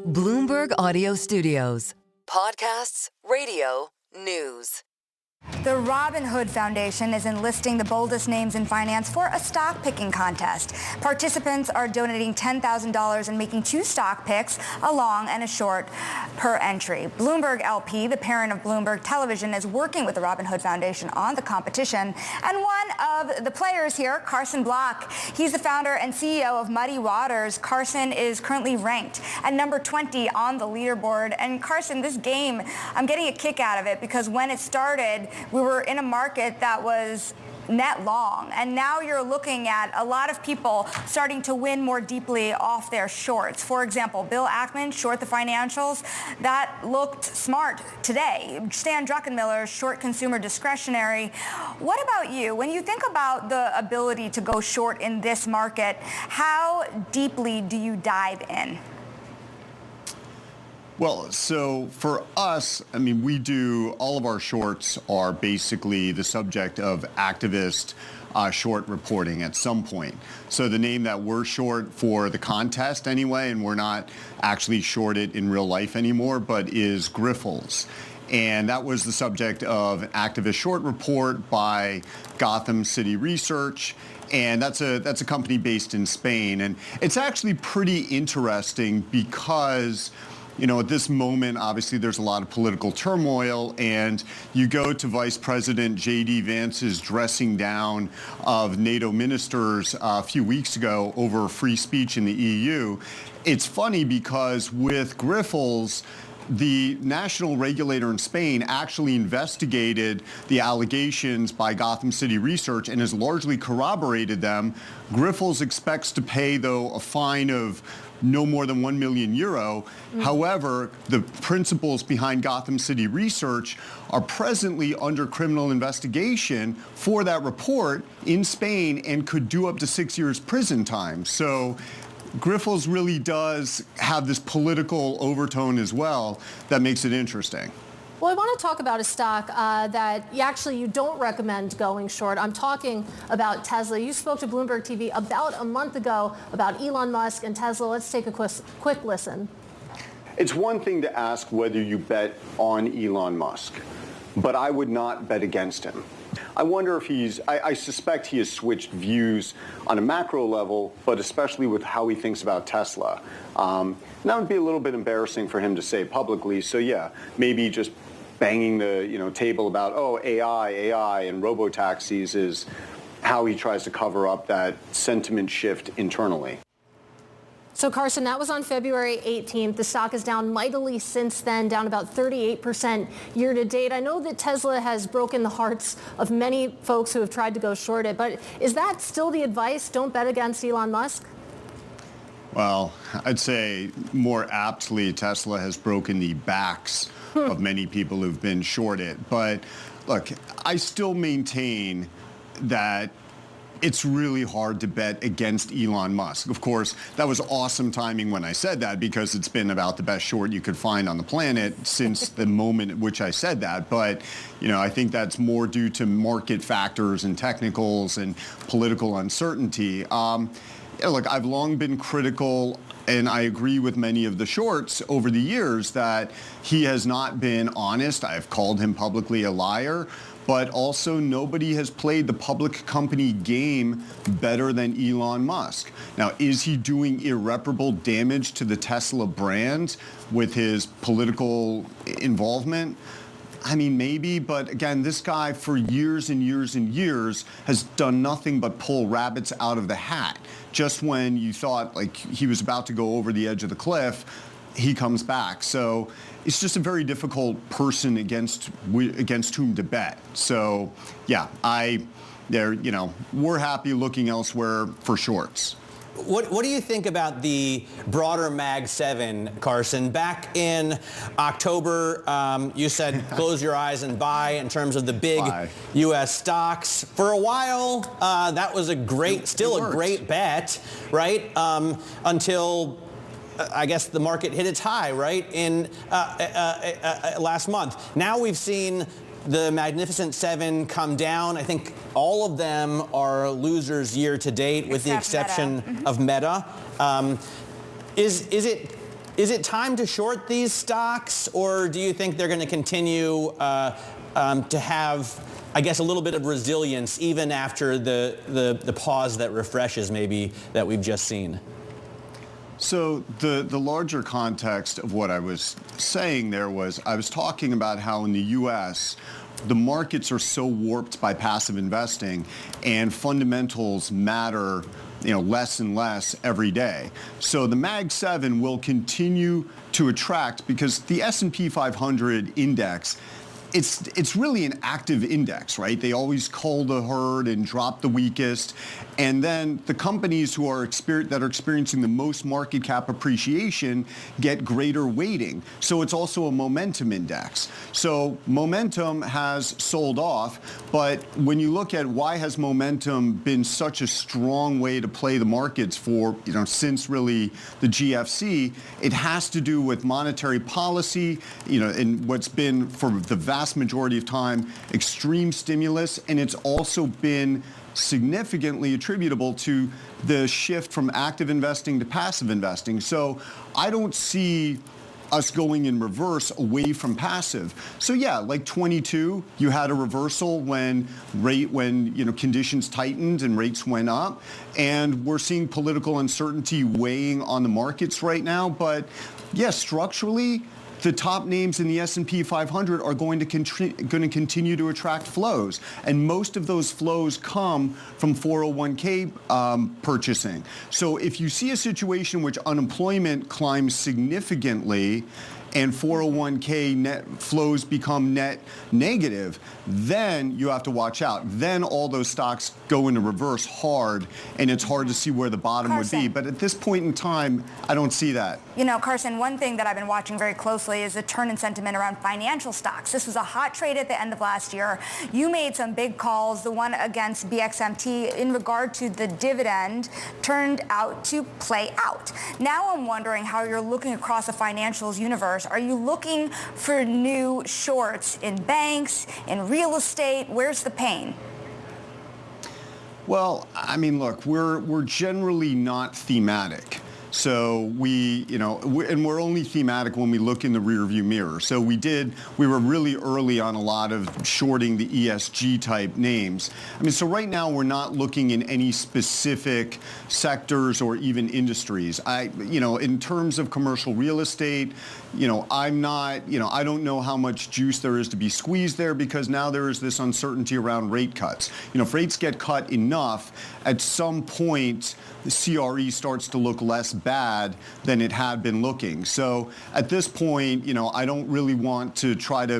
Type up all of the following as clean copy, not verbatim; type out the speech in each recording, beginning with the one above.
Bloomberg Audio Studios. Podcasts, radio, news. The Robinhood Foundation is enlisting the boldest names in finance for a stock picking contest. Participants are donating $10,000 and making 2 stock picks, a long and a short, per entry. Bloomberg LP, the parent of Bloomberg Television, is working with the Robinhood Foundation on the competition. And one of the players here, Carson, he's the founder and CEO of Muddy Waters. Carson is currently ranked at number 20 on the leaderboard. And Carson, this game, I'm getting a kick out of it because when it started, we were in a market that was net long, and now you're looking at a lot of people starting to win more deeply off their shorts. For example, Bill Ackman short the financials. That looked smart today. Stan Druckenmiller short consumer discretionary. What about you? When you think about the ability to go short in this market, how deeply do you dive in? Well, so for us, I mean, all of our shorts are basically the subject of activist short reporting at some point. So the name that we're short for the contest anyway, and we're not actually short it in real life anymore, but is Greifeld. And that was the subject of an activist short report by Gotham City Research. And that's a company based in Spain. And it's actually pretty interesting because at this moment, obviously, there's a lot of political turmoil, and you go to Vice President J.D. Vance's dressing down of NATO ministers a few weeks ago over free speech in the EU. It's funny because with Greifeld, the national regulator in Spain actually investigated the allegations by Gotham City Research and has largely corroborated them. Greifeld expects to pay, though, a fine of no more than €1 million. However, the principals behind Gotham City Research are presently under criminal investigation for that report in Spain and could do up to 6 years prison time. So Greifeld really does have this political overtone as well that makes it interesting. Well, I want to talk about a stock that you don't recommend going short. I'm talking about Tesla. You spoke to Bloomberg TV about a month ago about Elon Musk and Tesla. Let's take a quick listen. It's one thing to ask whether you bet on Elon Musk, but I would not bet against him. I wonder if I suspect he has switched views on a macro level, but especially with how he thinks about Tesla. That would be a little bit embarrassing for him to say publicly. So yeah, maybe just banging the table about, AI and robo-taxis is how he tries to cover up that sentiment shift internally. So, Carson, that was on February 18th. The stock is down mightily since then, down about 38% year to date. I know that Tesla has broken the hearts of many folks who have tried to go short it, but is that still the advice? Don't bet against Elon Musk? Well, I'd say more aptly, Tesla has broken the backs of many people who've been shorted. But look, I still maintain that it's really hard to bet against Elon Musk. Of course, that was awesome timing when I said that because it's been about the best short you could find on the planet since the moment at which I said that. But, I think that's more due to market factors and technicals and political uncertainty. Look, I've long been critical, and I agree with many of the shorts over the years, that he has not been honest. I've called him publicly a liar, but also nobody has played the public company game better than Elon Musk. Now, is he doing irreparable damage to the Tesla brand with his political involvement? I mean, maybe, but again, this guy for years and years and years has done nothing but pull rabbits out of the hat. Just when you thought like he was about to go over the edge of the cliff, he comes back. So it's just a very difficult person against whom to bet. So yeah, we're happy looking elsewhere for shorts. What do you think about the broader Mag 7, Carson? Back in October, you said close your eyes and buy in terms of the big U.S. stocks. For a while, that was still a great bet, right? Until I guess the market hit its high, right, in last month. Now we've seen the Magnificent Seven come down. I think all of them are losers year to date, with the exception of Meta. Is it Is it time to short these stocks, or do you think they're going to continue to have, I guess, a little bit of resilience even after the pause that refreshes maybe that we've just seen? So the larger context of what I was saying there was I was talking about how in the U.S., the markets are so warped by passive investing and fundamentals matter less and less every day. So the Mag 7 will continue to attract because the S&P 500 index, it's really an active index, right? They always cull the herd and drop the weakest. And then the companies who are experiencing the most market cap appreciation get greater weighting. So it's also a momentum index. So momentum has sold off, but when you look at why has momentum been such a strong way to play the markets for, since really the GFC, it has to do with monetary policy, and what's been for the vast majority of time extreme stimulus, and it's also been significantly attributable to the shift from active investing to passive investing. So I don't see us going in reverse away from passive. So yeah, like 22, you had a reversal when conditions tightened and rates went up, and we're seeing political uncertainty weighing on the markets right now. But yeah, structurally, the top names in the S&P 500 are going to continue to attract flows. And most of those flows come from 401k purchasing. So if you see a situation in which unemployment climbs significantly and 401k net flows become net negative, then you have to watch out. Then all those stocks go into reverse hard, and it's hard to see where the bottom Carson. would be. But at this point in time, I don't see that. Carson, one thing that I've been watching very closely is the turn in sentiment around financial stocks. This was a hot trade at the end of last year. You made some big calls. The one against BXMT in regard to the dividend turned out to play out. Now I'm wondering how you're looking across the financials universe. Are you looking for new shorts in banks, in real estate? Where's the pain? Well, look, we're generally not thematic. So and we're only thematic when we look in the rearview mirror. So we were really early on a lot of shorting the ESG type names. So right now we're not looking in any specific sectors or even industries. In terms of commercial real estate, I'm not, I don't know how much juice there is to be squeezed there because now there is this uncertainty around rate cuts. If rates get cut enough, at some point, the CRE starts to look less bad than it had been looking. So at this point, I don't really want to try to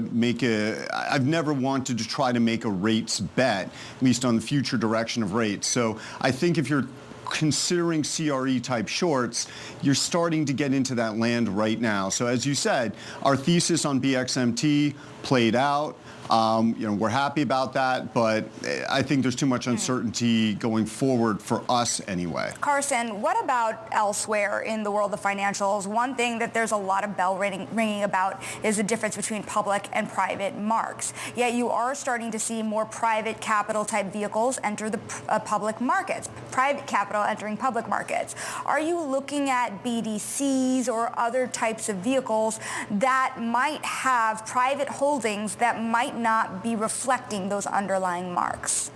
I've never wanted to try to make a rates bet, at least on the future direction of rates. So I think if you're considering CRE type shorts, you're starting to get into that land right now. So as you said, our thesis on BXMT played out. We're happy about that, but I think there's too much uncertainty going forward for us anyway. Carson, what about elsewhere in the world of financials? One thing that there's a lot of bell ringing about is the difference between public and private marks. Yet you are starting to see more private capital type vehicles enter the public markets, private capital entering public markets. Are you looking at BDCs or other types of vehicles that might have private holdings that might not be reflecting those underlying marks?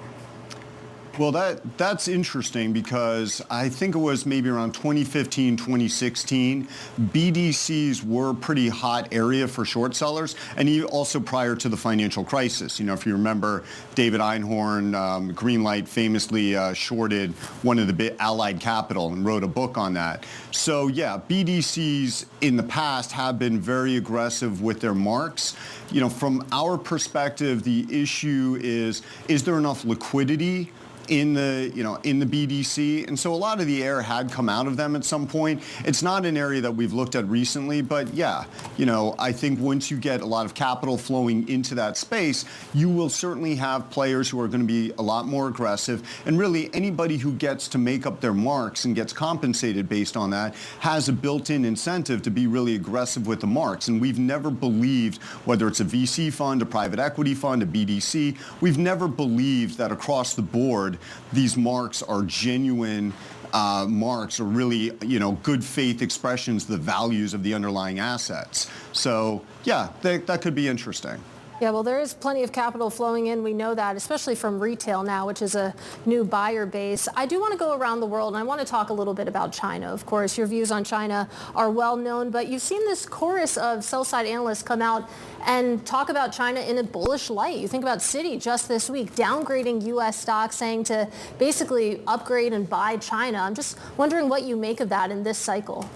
Well, that's interesting because I think it was maybe around 2015, 2016, BDCs were a pretty hot area for short sellers, and also prior to the financial crisis. If you remember, David Einhorn, Greenlight, famously shorted one of the big Allied Capital and wrote a book on that. So yeah, BDCs in the past have been very aggressive with their marks. From our perspective, the issue is there enough liquidity in the BDC? And so a lot of the air had come out of them at some point. It's not an area that we've looked at recently, but yeah, I think once you get a lot of capital flowing into that space, you will certainly have players who are going to be a lot more aggressive. And really anybody who gets to make up their marks and gets compensated based on that has a built-in incentive to be really aggressive with the marks. And we've never believed, whether it's a VC fund, a private equity fund, a BDC, we've never believed that across the board these marks are genuine marks or really, good faith expressions of the values of the underlying assets. So, yeah, that could be interesting. Yeah, well, there is plenty of capital flowing in. We know that, especially from retail now, which is a new buyer base. I do want to go around the world, and I want to talk a little bit about China. Of course, your views on China are well known, but you've seen this chorus of sell-side analysts come out and talk about China in a bullish light. You think about Citi just this week, downgrading U.S. stocks, saying to basically upgrade and buy China. I'm just wondering what you make of that in this cycle.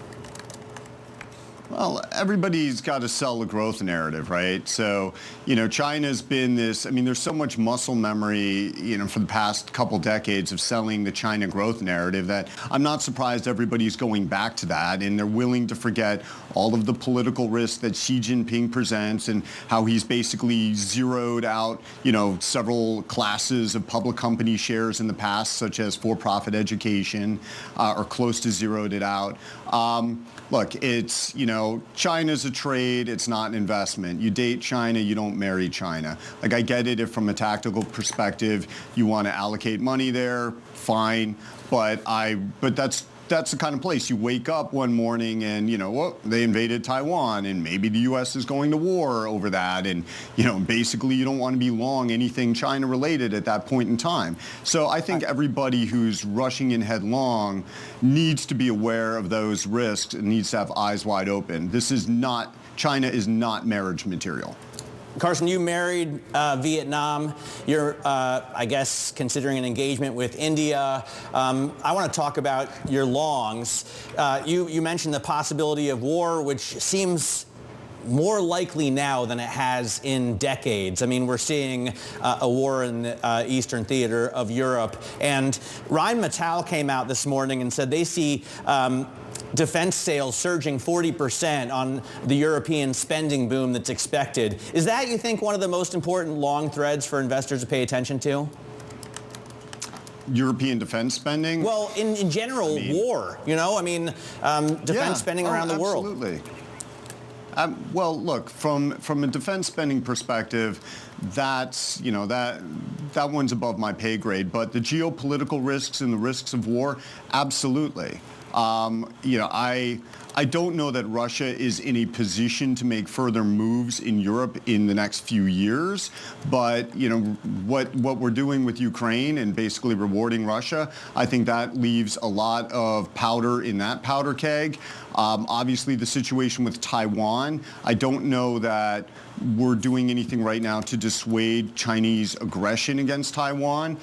Well, everybody's got to sell the growth narrative, right? So, China's been this, there's so much muscle memory, for the past couple decades of selling the China growth narrative that I'm not surprised everybody's going back to that, and they're willing to forget all of the political risks that Xi Jinping presents and how he's basically zeroed out, several classes of public company shares in the past, such as for-profit education, or close to zeroed it out. Look, it's, China's a trade, it's not an investment. You date China, you don't marry China. Like, I get it if from a tactical perspective you want to allocate money there, fine, but that's the kind of place you wake up one morning and, they invaded Taiwan and maybe the U.S. is going to war over that. And, basically you don't want to be long anything China related at that point in time. So I think everybody who's rushing in headlong needs to be aware of those risks and needs to have eyes wide open. China is not marriage material. Carson, you married Vietnam. You're, I guess, considering an engagement with India. I want to talk about your longs. You mentioned the possibility of war, which seems more likely now than it has in decades. We're seeing a war in the Eastern Theater of Europe. And Rheinmetall came out this morning and said they see defense sales surging 40% on the European spending boom that's expected. Is that, you think, one of the most important long threads for investors to pay attention to? European defense spending? Well, in general, war, defense spending around the world. Absolutely. Well, look, from a defense spending perspective, that's, that one's above my pay grade. But the geopolitical risks and the risks of war, absolutely. I don't know that Russia is in a position to make further moves in Europe in the next few years, but what we're doing with Ukraine and basically rewarding Russia, I think that leaves a lot of powder in that powder keg. Obviously, the situation with Taiwan, I don't know that we're doing anything right now to dissuade Chinese aggression against Taiwan.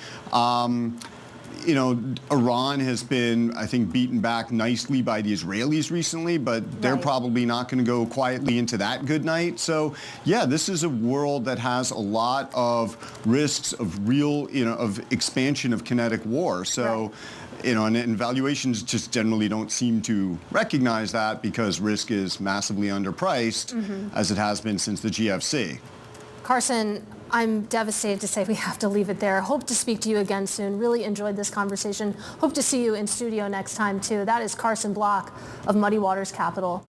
Iran has been, I think, beaten back nicely by the Israelis recently, but they're probably not going to go quietly into that good night. So, yeah, this is a world that has a lot of risks of real, of expansion of kinetic war. So, and valuations just generally don't seem to recognize that because risk is massively underpriced, as it has been since the GFC. Carson, I'm devastated to say we have to leave it there. Hope to speak to you again soon. Really enjoyed this conversation. Hope to see you in studio next time, too. That is Carson Block of Muddy Waters Capital.